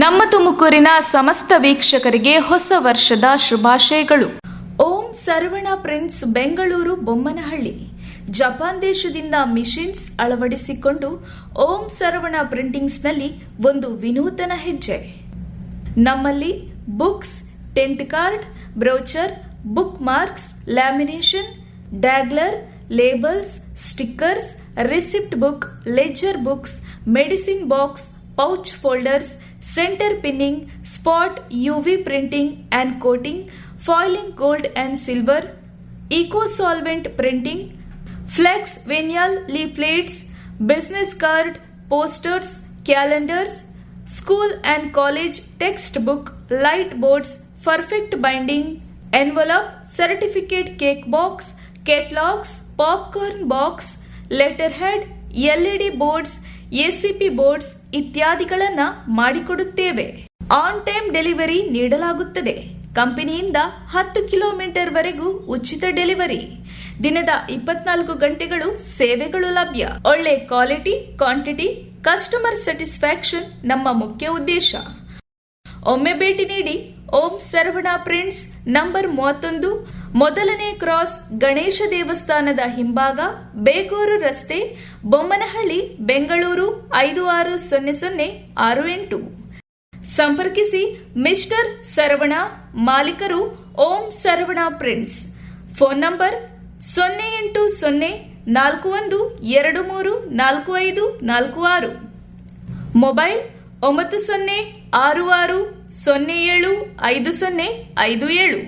ನಮ್ಮ ತುಮಕೂರಿನ ಸಮಸ್ತ ವೀಕ್ಷಕರಿಗೆ ಹೊಸ ವರ್ಷದ ಶುಭಾಶಯಗಳು. ಓಂ ಸರ್ವಣ ಪ್ರಿಂಟ್ಸ್, ಬೆಂಗಳೂರು ಬೊಮ್ಮನಹಳ್ಳಿ. ಜಪಾನ್ ದೇಶದಿಂದ ಮಿಷಿನ್ಸ್ ಅಳವಡಿಸಿಕೊಂಡು ಓಂ ಸರ್ವಣ ಪ್ರಿಂಟಿಂಗ್ಸ್ನಲ್ಲಿ ಒಂದು ವಿನೂತನ ಹೆಜ್ಜೆ. ನಮ್ಮಲ್ಲಿ books, tent card, brochure, bookmarks, lamination, dangler, labels, stickers, receipt book, ledger books, medicine box, pouch folders, center pinning, spot UV printing and coating, foiling gold and silver, eco-solvent printing, flex vinyl leaflets, business card, posters, calendars, school and college textbook, light boards, perfect binding, envelope, certificate cake box, catalogs, popcorn box, letterhead, LED boards, ACP boards ಇತ್ಯಾದಿಗಳನ್ನು ಮಾಡಿಕೊಡುತ್ತೇವೆ. On time delivery ನೀಡಲಾಗುತ್ತದೆ. ಕಂಪನಿಯಿಂದ 10 kilometre ವರೆಗೂ ಉಚಿತ delivery. ದಿನದ 24 ಗಂಟೆಗಳು ಸೇವೆಗಳು ಲಭ್ಯ. ಒಳ್ಳೆ ಕ್ವಾಲಿಟಿ, ಕ್ವಾಂಟಿಟಿ, ಕಸ್ಟಮರ್ ಸ್ಯಾಟಿಸ್ಫ್ಯಾಕ್ಷನ್ ನಮ್ಮ ಮುಖ್ಯ ಉದ್ದೇಶ. ಒಮ್ಮೆ ಭೇಟಿ ನೀಡಿ. ಓಂ ಸರ್ವಣ ಪ್ರಿಂಟ್ಸ್, ನಂಬರ್ 31, ಮೊದಲನೇ ಕ್ರಾಸ್, ಗಣೇಶ ದೇವಸ್ಥಾನದ ಹಿಂಭಾಗ, ಬೇಗೂರು ರಸ್ತೆ, ಬೊಮ್ಮನಹಳ್ಳಿ, ಬೆಂಗಳೂರು 560068. ಸಂಪರ್ಕಿಸಿ ಮಿಸ್ಟರ್ ಸರ್ವಣ, ಮಾಲೀಕರು ಓಂ Sarvana prints. Phone number 08041234546. Mobile 9066075057.